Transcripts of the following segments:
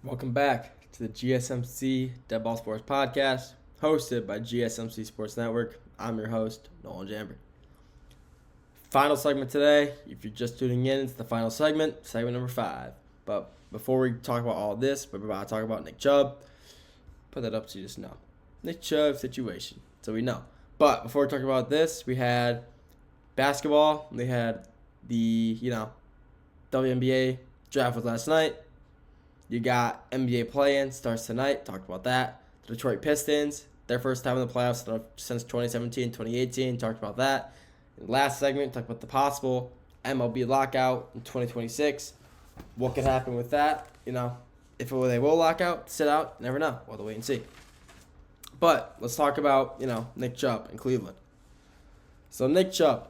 Welcome back to the GSMC Dead Ball Sports Podcast, hosted by GSMC Sports Network. I'm your host, Nolan Jamber. Final segment today. If you're just tuning in, it's the final segment number 5. But before we talk about all this, we're about to talk about Nick Chubb. Put that up so you just know. Nick Chubb situation, so we know. But before we talk about this, we had basketball. We had the, WNBA draft was last night. You got NBA play-in, starts tonight. Talked about that. The Detroit Pistons, their first time in the playoffs since 2017, 2018. Talked about that. In the last segment, talked about the possible MLB lockout in 2026. What could happen with that? If they will lock out, sit out, never know. We'll have to wait and see. But let's talk about, Nick Chubb in Cleveland. So Nick Chubb,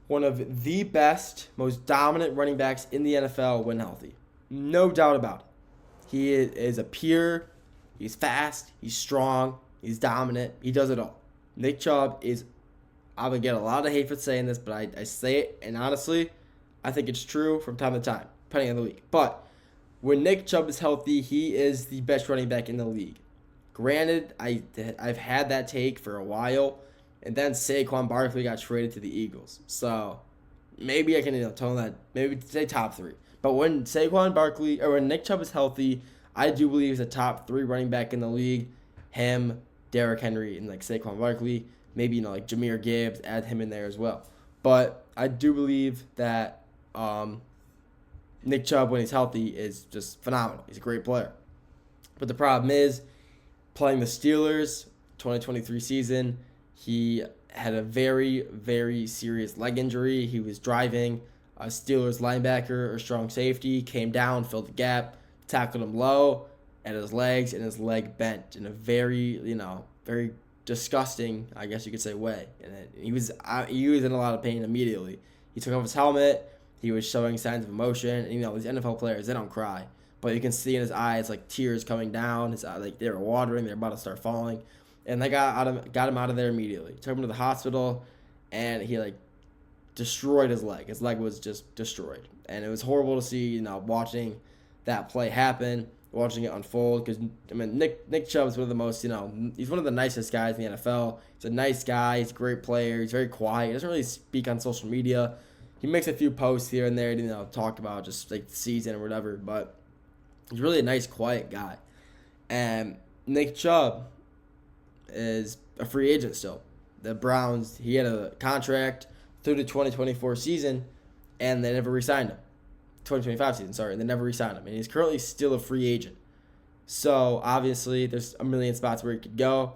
one of the best, most dominant running backs in the NFL when healthy. No doubt about it. He is a pure, he's fast, he's strong, he's dominant, he does it all. Nick Chubb is, I'm going to get a lot of hate for saying this, but I say it, and honestly, I think it's true from time to time, depending on the week. But when Nick Chubb is healthy, he is the best running back in the league. Granted, I've had that take for a while, and then Saquon Barkley got traded to the Eagles. So maybe I can tell that, maybe say top 3. But when when Nick Chubb is healthy, I do believe he's a top 3 running back in the league. Him, Derrick Henry, and Saquon Barkley. Maybe Jahmyr Gibbs, add him in there as well. But I do believe that Nick Chubb, when he's healthy, is just phenomenal. He's a great player. But the problem is, playing the Steelers, 2023 season, he had a very, very serious leg injury. He was driving. A Steelers linebacker or strong safety came down, filled the gap, tackled him low at his legs, and his leg bent in a very, very disgusting, I guess you could say, way. And he was in a lot of pain immediately. He took off his helmet. He was showing signs of emotion. And, these NFL players, they don't cry, but you can see in his eyes tears coming down. His eye, they were watering. They're about to start falling, and they got him out of there immediately. Took him to the hospital, and he destroyed his leg. His leg was just destroyed. And it was horrible to see, watching that play happen, watching it unfold. Because, Nick Chubb is one of the most, he's one of the nicest guys in the NFL. He's a nice guy. He's a great player. He's very quiet. He doesn't really speak on social media. He makes a few posts here and there to, talk about just, the season or whatever. But he's really a nice, quiet guy. And Nick Chubb is a free agent still. The Browns, he had a contract through the 2024 season, and they never re-signed him. 2025 season, sorry, and they never re-signed him. And he's currently still a free agent. So, obviously, there's a million spots where he could go.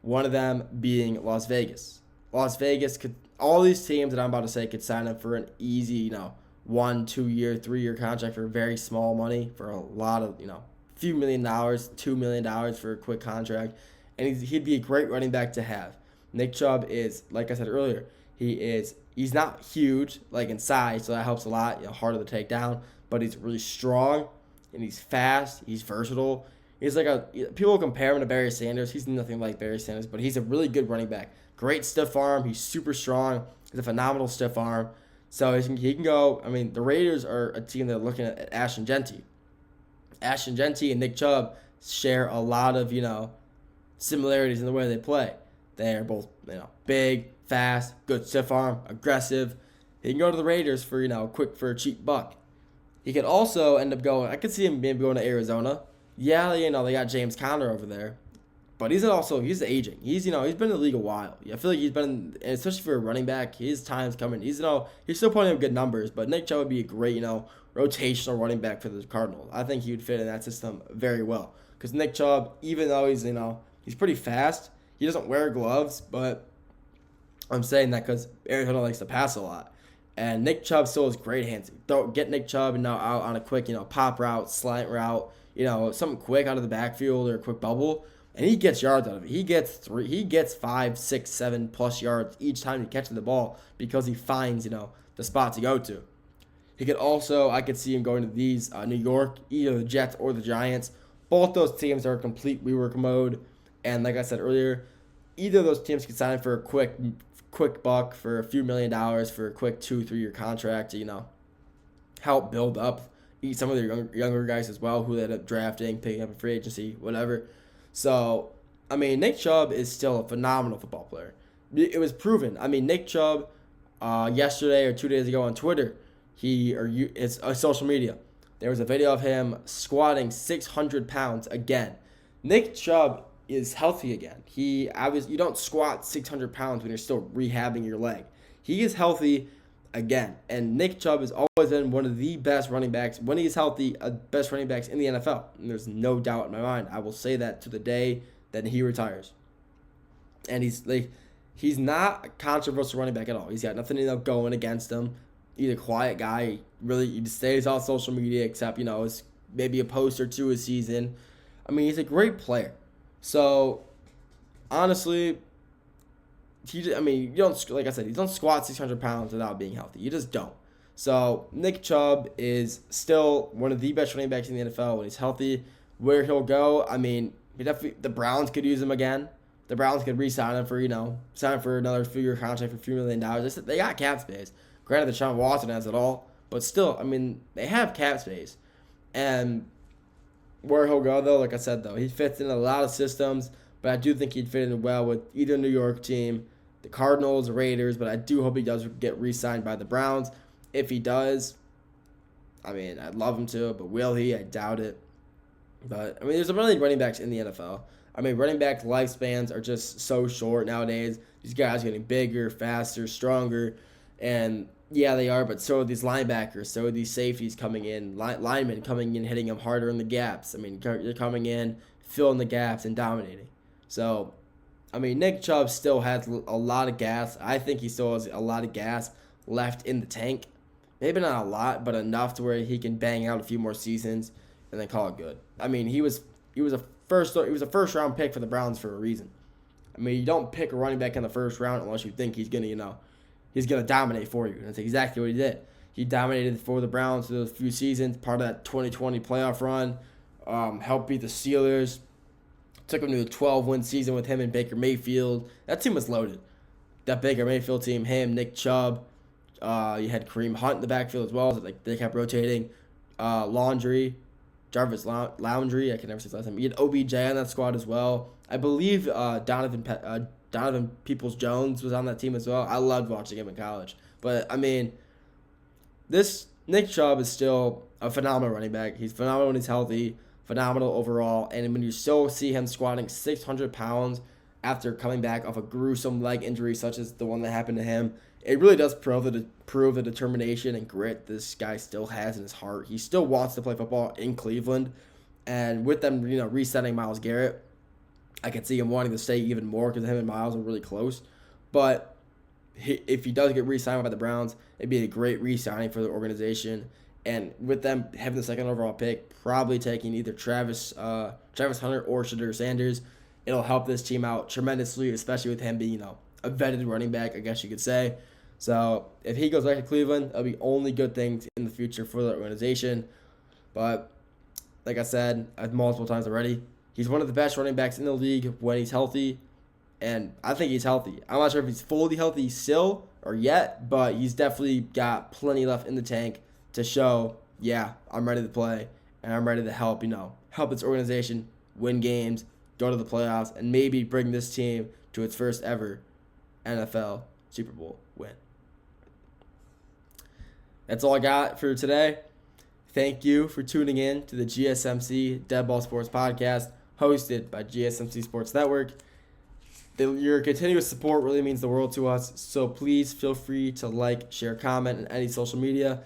One of them being Las Vegas. Las Vegas could, all these teams that I'm about to say could sign him for an easy, 1, 2 year, 3 year contract for very small money, for a lot of, few $1 million, $2 million for a quick contract. And he'd be a great running back to have. Nick Chubb is, like I said earlier, he's not huge in size, so that helps a lot, harder to take down, but he's really strong and he's fast, he's versatile. He's people compare him to Barry Sanders. He's nothing like Barry Sanders, but he's a really good running back. Great stiff arm, he's super strong. He's a phenomenal stiff arm. So he can go. The Raiders are a team that are looking at Ashton Genty. Ashton Genty and Nick Chubb share a lot of, similarities in the way they play. They're both, big, fast, good stiff arm, aggressive. He can go to the Raiders for, for a cheap buck. He could also end up going, I could see him maybe going to Arizona. Yeah, they got James Conner over there. But he's aging. He's been in the league a while. I feel like he's been, especially for a running back, his time's coming. He's still putting up good numbers, but Nick Chubb would be a great, rotational running back for the Cardinals. I think he would fit in that system very well. Because Nick Chubb, even though he's pretty fast, he doesn't wear gloves, but I'm saying that because Arizona likes to pass a lot. And Nick Chubb still has great hands. Don't get Nick Chubb and now out on a quick, pop route, slant route, something quick out of the backfield or a quick bubble, and he gets yards out of it. He gets 5, 6, 7+ yards each time he catches the ball because he finds, the spot to go to. He could also, I could see him going to these New York, either the Jets or the Giants. Both those teams are in complete rework mode. And like I said earlier, either of those teams could sign him for a quick buck, for a few $1 million, for a quick 2-3 year contract to, help build up, some of their younger guys as well who they end up drafting, picking up in free agency, whatever. So, I mean, Nick Chubb is still a phenomenal football player. It was proven. I mean, Nick Chubb, yesterday or 2 days ago on Twitter, it's social media. There was a video of him squatting 600 pounds again. Nick Chubb is healthy again. You don't squat 600 pounds when you're still rehabbing your leg. He is healthy again. And Nick Chubb has always been one of the best running backs, when he's healthy, best running backs in the NFL. And there's no doubt in my mind. I will say that to the day that he retires. And he's not a controversial running back at all. He's got nothing going against him. He's a quiet guy. Really, he stays off social media, except, it's maybe a post or two a season. I mean, he's a great player. So, honestly, you don't, like I said, you don't squat 600 pounds without being healthy. You just don't. So, Nick Chubb is still one of the best running backs in the NFL when he's healthy. Where he'll go, I mean, the Browns could use him again. The Browns could re-sign him for another few-year contract for $3 million. They got cap space. Granted, Deshaun Watson has it all, but still, I mean, they have cap space. And where he'll go, though, like I said, he fits in a lot of systems, but I do think he'd fit in well with either New York team, the Cardinals, Raiders, but I do hope he does get re-signed by the Browns. If he does, I mean, I'd love him to, but will he? I doubt it. But, I mean, there's a million running backs in the NFL. I mean, running back lifespans are just so short nowadays. These guys are getting bigger, faster, stronger, and yeah, they are, but so are these linebackers, so are these safeties coming in, linemen coming in, hitting them harder in the gaps. I mean, they're coming in, filling the gaps, and dominating. So, I mean, Nick Chubb still has a lot of gas. I think he still has a lot of gas left in the tank. Maybe not a lot, but enough to where he can bang out a few more seasons and then call it good. I mean, he was a first round pick for the Browns for a reason. I mean, you don't pick a running back in the first round unless you think he's gonna dominate for you. And that's exactly what he did. He dominated for the Browns for those few seasons, part of that 2020 playoff run, helped beat the Steelers, took them to a 12-win season with him and Baker Mayfield. That team was loaded. That Baker Mayfield team, him, Nick Chubb, you had Kareem Hunt in the backfield as well. So they kept rotating. Jarvis Landry, I can never say his last name. You had OBJ on that squad as well. I believe Donovan Peoples-Jones was on that team as well. I loved watching him in college. But, I mean, this Nick Chubb is still a phenomenal running back. He's phenomenal when he's healthy, phenomenal overall. And when you still see him squatting 600 pounds after coming back off a gruesome leg injury such as the one that happened to him, it really does prove the determination and grit this guy still has in his heart. He still wants to play football in Cleveland. And with them, resetting Myles Garrett, I could see him wanting to stay even more because him and Myles are really close. But if he does get re-signed by the Browns, it'd be a great re-signing for the organization. And with them having the second overall pick, probably taking either Travis Hunter or Shadur Sanders, it'll help this team out tremendously, especially with him being, a vetted running back, I guess you could say. So if he goes back to Cleveland, that'll be only good things in the future for the organization. But like I said multiple times already, he's one of the best running backs in the league when he's healthy, and I think he's healthy. I'm not sure if he's fully healthy still or yet, but he's definitely got plenty left in the tank to show, yeah, I'm ready to play, and I'm ready to help this organization win games, go to the playoffs, and maybe bring this team to its first ever NFL Super Bowl win. That's all I got for today. Thank you for tuning in to the GSMC Dead Ball Sports Podcast, hosted by GSMC Sports Network. Your continuous support really means the world to us, so please feel free to like, share, comment on any social media.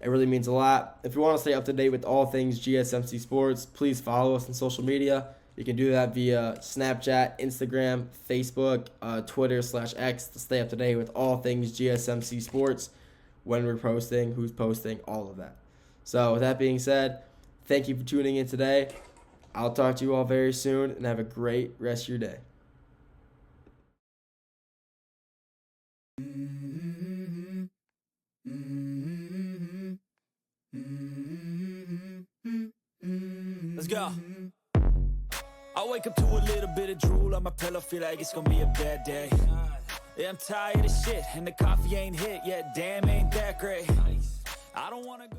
It really means a lot. If you want to stay up to date with all things GSMC Sports, please follow us on social media. You can do that via Snapchat, Instagram, Facebook, Twitter/X to stay up to date with all things GSMC Sports, when we're posting, who's posting, all of that. So with that being said, thank you for tuning in today. I'll talk to you all very soon, and have a great rest of your day. Let's go. I wake up to a little bit of drool on my pillow, feel like it's gonna be a bad day. Yeah, I'm tired of shit, and the coffee ain't hit yet, damn, ain't that great. I don't wanna go